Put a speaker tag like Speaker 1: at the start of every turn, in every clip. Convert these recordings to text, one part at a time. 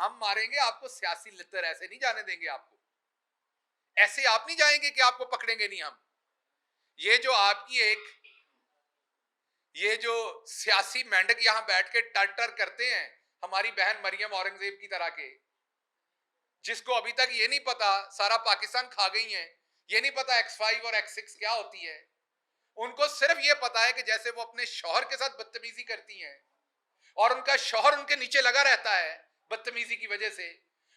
Speaker 1: हम मारेंगे आपको, सियासी लितर ऐसे नहीं जाने देंगे आपको, ऐसे आप नहीं जाएंगे कि आपको पकड़ेंगे नहीं हम। ये जो आपकी एक ये जो सियासी मेंढक यहां बैठ के टर टर करते हैं हमारी बहन मरियम औरंगजेब की तरह के, जिसको अभी तक ये नहीं पता सारा पाकिस्तान खा गई हैं, ये नहीं पता X5 और X6 क्या होती है, उनको सिर्फ ये पता है कि जैसे वो अपने शौहर के साथ बदतमीजी करती हैं और उनका शौहर उनके नीचे लगा रहता है बदतमीजी की वजह से,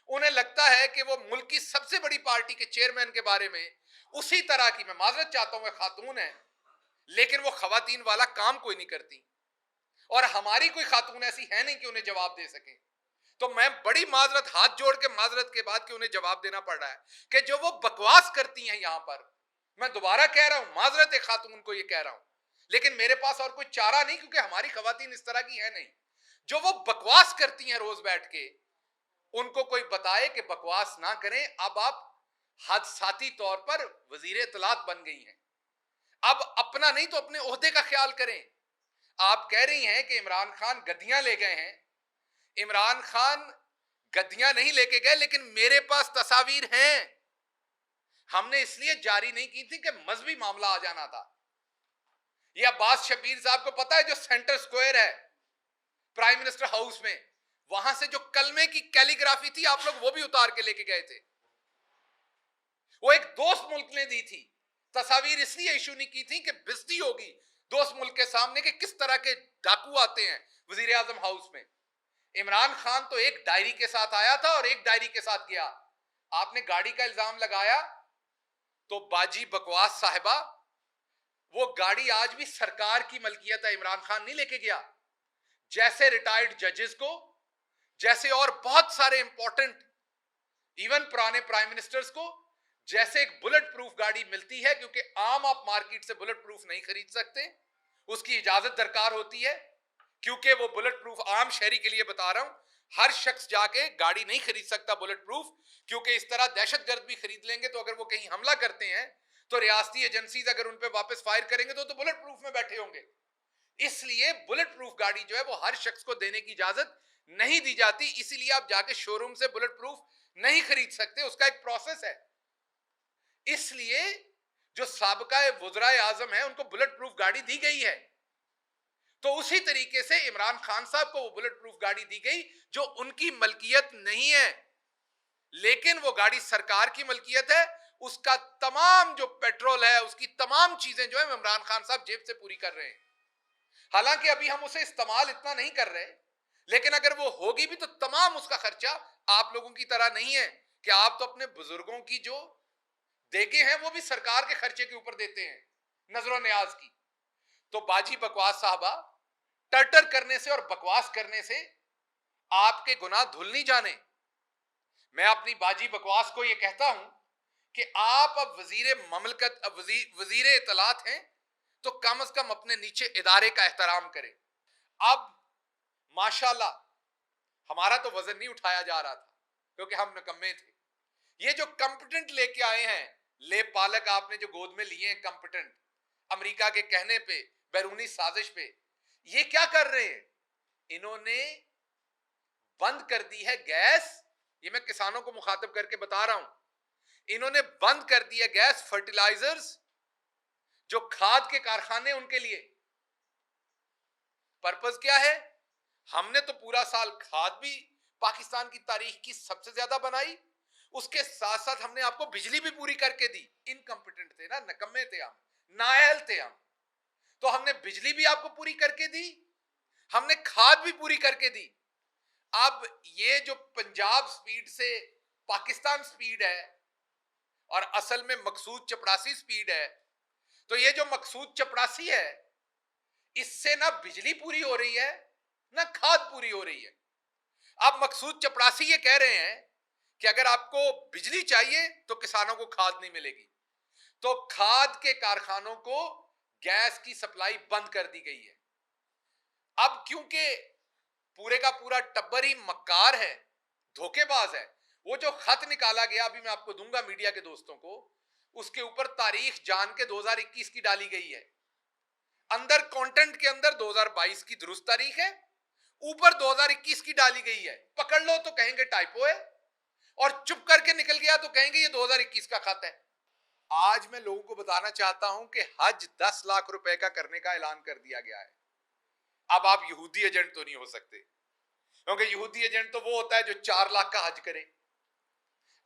Speaker 1: उन्हें लगता है कि वो मुल्क की सबसे बड़ी पार्टी के चेयरमैन के बारे में उसी तरह की, मैं माजरत चाहता हूं, खातून है लेकिन वो खवातीन वाला काम कोई नहीं करती, और हमारी कोई खातून ऐसी है नहीं कि उन्हें जवाब दे सके। तो मैं बड़ी माजरत, हाथ जोड़ के माजरत के बाद कि उन्हें जवाब देना पड़ रहा है कि जो वो बकवास करती हैं यहां पर, मैं दोबारा कह रहा हूं, माजरत एक खातून को ये कह रहा हूं, लेकिन मेरे पास और कोई चारा नहीं क्योंकि हमारी खवातीन इस तरह की है नहीं। जो वो बकवास करती हैं रोज बैठ के, उनको कोई बताए कि बकवास ना करें। अब आप हादसाती तौर पर वजीर इत्तलात बन गई हैं, अब अपना नहीं तो अपने ओहदे का ख्याल करें। आप कह रही हैं कि इमरान खान गद्दियां ले गए हैं, इमरान खान गद्दियां नहीं लेके गए, लेकिन मेरे पास तस्वीर हैं। हमने इसलिए जारी नहीं की थी कि मजहबी मामला आ जाना था। ये अब्बास शबीर साहब को पता है, जो सेंटर स्क्वायर है प्राइम मिनिस्टर हाउस में, वहां से जो कलमे की कैलीग्राफी थी आप लोग वो भी उतार के लेके गए थे। वो एक दोस्त मुल्क ने दी थी तस्वीर, इसलिए इशू नहीं की थी कि बेइज्जती होगी दोस्त मुल्क के सामने कि किस तरह के डाकू आते हैं वजीर आजम हाउस में। इमरान खान तो एक डायरी के साथ आया था और एक डायरी के साथ गया। आपने गाड़ी का इल्जाम लगाया तो बाजी बकवास साहिबा, वो गाड़ी आज भी सरकार की मलकियत है, इमरान खान नहीं लेके गया। जैसे रिटायर्ड जजेस को, जैसे और बहुत सारे इंपॉर्टेंट इवन पुराने प्राइम मिनिस्टर्स को, जैसे एक बुलेट प्रूफ गाड़ी मिलती है, क्योंकि आम आप मार्केट से बुलेट प्रूफ नहीं खरीद सकते, उसकी इजाजत दरकार होती है, क्योंकि वो बुलेट प्रूफ, आम शहरी के लिए बता रहा हूं, हर शख्स जाके गाड़ी नहीं खरीद सकता बुलेट प्रूफ, क्योंकि इस तरह दहशतगर्द भी खरीद लेंगे तो अगर वो कहीं हमला करते हैं तो रियासती एजेंसीज अगर उन पे वापस फायर करेंगे तो बुलेट प्रूफ में बैठे होंगे। इसलिए बुलेट प्रूफ गाड़ी जो है वो हर शख्स को देने की इजाजत नहीं दी जाती, इसीलिए आप जाके शोरूम से बुलेट प्रूफ नहीं खरीद सकते, उसका एक प्रोसेस है। इसलिए जो साबका वज़रा आज़म है उनको बुलेट प्रूफ गाड़ी दी गई है, तो उसी तरीके से इमरान खान साहब को वो बुलेट प्रूफ गाड़ी दी गई जो उनकी मलकियत नहीं है, लेकिन वो गाड़ी सरकार की मलकियत है। उसका तमाम जो पेट्रोल है, उसकी तमाम चीजें जो है इमरान खान साहब जेब से पूरी कर रहे हैं। हालांकि अभी हम उसे इस्तेमाल इतना नहीं कर रहे, लेकिन अगर वो होगी भी तो तमाम उसका खर्चा आप लोगों की तरह नहीं है कि आप तो अपने बुजुर्गों की जो देके हैं वो भी सरकार के खर्चे के ऊपर देते हैं, नजरो न्याज की। तो बाजी बकवास साहबा, टर्टर करने से और बकवास करने से आपके गुनाह धुल नहीं जाने। मैं अपनी बाजी बकवास को ये कहता हूं कि आप अब वजीर ममलकत, अब वजीर इत्तलात हैं, तो कम से कम अपने नीचे इदारे का एहतराम करें। अब माशाल्लाह हमारा तो वजन नहीं उठाया जा रहा था क्योंकि हम निकम्मे थे। ये जो कंपिटेंट लेके आए हैं, ले पालक आपने जो गोद में लिए हैं कंपिटेंट, अमेरिका के कहने पे, बैरूनी साजिश पे, ये क्या कर रहे हैं? इन्होंने बंद कर दी है गैस। ये मैं किसानों को मुखातब करके बता रहा हूं, इन्होंने बंद कर दिया गैस, फर्टिलाइजर्स, जो खाद के कारखाने उनके लिए। पर्पस क्या है? हमने तो पूरा साल खाद भी पाकिस्तान की तारीख की सबसे ज्यादा बनाई, उसके साथ साथ हमने आपको बिजली भी पूरी करके दी। इनकम्पिटेंट थे ना, नकम्मे थे हम, नाअहल थे हम, तो हमने बिजली भी आपको पूरी करके दी, हमने खाद भी पूरी करके दी। अब ये जो पंजाब स्पीड से पाकिस्तान स्पीड है और असल में मकसूद चपड़ासी स्पीड है, तो ये जो मकसूद चपड़ासी है, इससे ना बिजली पूरी हो रही है ना खाद पूरी हो रही है। अब मकसूद चपड़ासी ये कह रहे हैं कि अगर आपको बिजली चाहिए तो किसानों को खाद नहीं मिलेगी, तो खाद के कारखानों को गैस की सप्लाई बंद कर दी गई है। अब क्योंकि पूरे का पूरा टब्बर ही मक्कार है, धोखेबाज है, वो जो खत निकाला गया, अभी मैं आपको दूंगा मीडिया के दोस्तों को, उसके ऊपर तारीख जान के 2021 की डाली गई है, अंदर कंटेंट के अंदर 2022 की दुरुस्त तारीख है, ऊपर 2021 की डाली गई है, पकड़ लो तो कहेंगे टाइपो है, और चुप करके निकल गया तो कहेंगे ये 2021 का खत है। आज मैं लोगों को बताना चाहता हूं कि हज 10 लाख रुपए का करने का ऐलान कर दिया गया है। अब आप यहूदी एजेंट तो नहीं हो सकते, क्योंकि यहूदी एजेंट तो वो होता है जो 4 लाख का हज करे।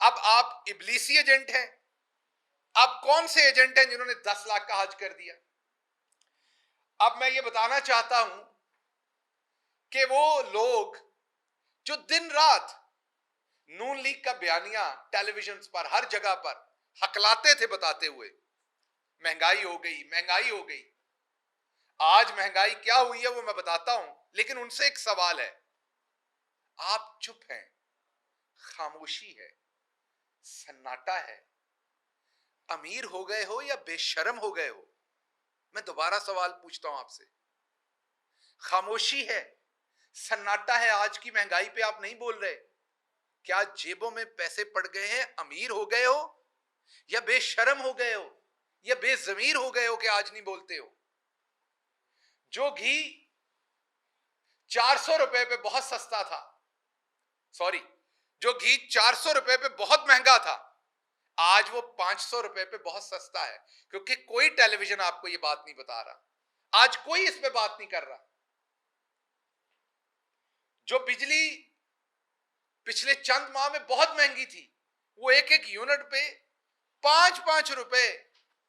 Speaker 1: अब आप इब्लीसी एजेंट हैं। अब कौन से एजेंट हैं जिन्होंने 10 लाख का हज कर दिया? अब मैं ये बताना चाहता हूं कि वो लोग जो दिन रात नून लीग का बयानिया टेलीविजन पर हर जगह पर हकलाते थे बताते हुए महंगाई हो गई, महंगाई हो गई। आज महंगाई क्या हुई है वो मैं बताता हूं, लेकिन उनसे एक सवाल है, आप चुप हैं, खामोशी है, सन्नाटा है, अमीर हो गए हो या बेशर्म हो गए हो? मैं दोबारा सवाल पूछता हूं आपसे। खामोशी है, सन्नाटा है, आज की महंगाई पे आप नहीं बोल रहे। क्या जेबों में पैसे पड़ गए हैं, अमीर हो गए हो, या बेशर्म हो गए हो, या बेजमीर हो गए हो कि आज नहीं बोलते हो? जो घी 400 रुपए पे बहुत सस्ता था, सॉरी, जो घी 400 रुपए पे बहुत महंगा था, आज वो 500 रुपए पे बहुत सस्ता है, क्योंकि कोई टेलीविजन आपको ये बात नहीं बता रहा। आज कोई इस पे बात नहीं कर रहा। जो बिजली पिछले चंद माह में बहुत महंगी थी, वो एक एक यूनिट पे 5-5 रुपए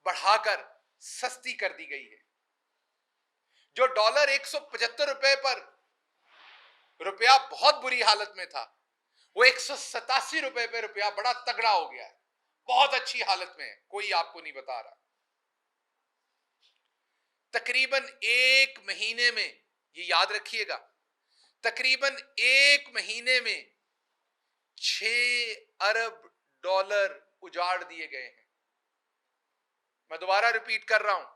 Speaker 1: बढ़ाकर सस्ती कर दी गई है। जो डॉलर 175 रुपए पर रुपया बहुत बुरी हालत में था, वो 187 रुपए पे रुपया बड़ा तगड़ा हो गया है, बहुत अच्छी हालत में है, कोई आपको नहीं बता रहा। तकरीबन एक महीने में, ये याद रखिएगा, तकरीबन एक महीने में 6 अरब डॉलर उजाड़ दिए गए हैं। मैं दोबारा रिपीट कर रहा हूं,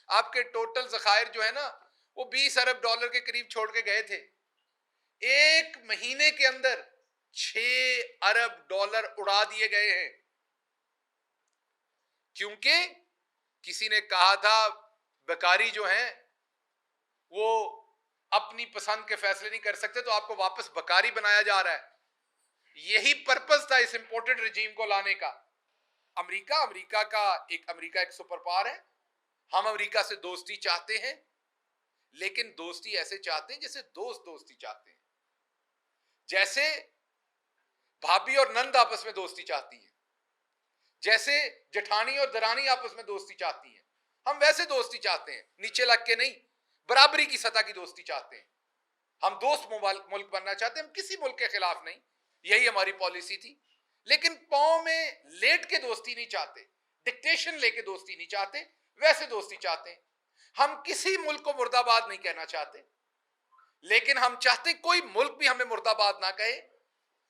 Speaker 1: आपके टोटल ज़खायर जो है ना, वो 20 अरब डॉलर के करीब छोड़ के गए थे। एक महीने के अंदर 6 अरब डॉलर उड़ा दिए गए हैं, क्योंकि किसी ने कहा था बेकारी जो है वो अपनी पसंद के फैसले नहीं कर सकते, तो आपको वापस बकारी बनाया जा रहा है। यही पर्पस था इस इंपोर्टेड रिजीम को लाने का। अमेरिका एक सुपर पावर है। हम अमेरिका से दोस्ती चाहते हैं, लेकिन दोस्ती ऐसे चाहते हैं जैसे दोस्त दोस्ती चाहते हैं, जैसे भाभी और नंद आपस में दोस्ती चाहती है, जैसे जेठानी और दरानी आपस में दोस्ती चाहती है। हम वैसे दोस्ती चाहते हैं, नीचे लग के नहीं, बराबरी की सतह की दोस्ती चाहते हैं। हम दोस्त मुल्क बनना चाहते हैं, हम किसी मुल्क के खिलाफ नहीं, यही हमारी पॉलिसी थी। लेकिन पांव में लेट के दोस्ती नहीं चाहते, डिक्टेशन लेके दोस्ती नहीं चाहते, वैसे दोस्ती चाहते हैं। हम किसी मुल्क को मुर्दाबाद नहीं कहना चाहते, लेकिन हम चाहते कोई मुल्क भी हमें मुर्दाबाद ना कहे,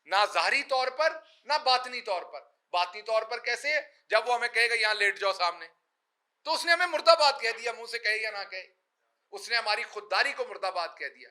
Speaker 1: ना जाहिरी तौर पर ना बातनी तौर पर। बातनी तौर पर कैसे? जब वो हमें कहेगा यहां लेट जाओ सामने, तो उसने हमें मुर्दाबाद कह दिया, मुंह से कहे या ना कहे, उसने हमारी खुददारी को मुर्दाबाद कह दिया।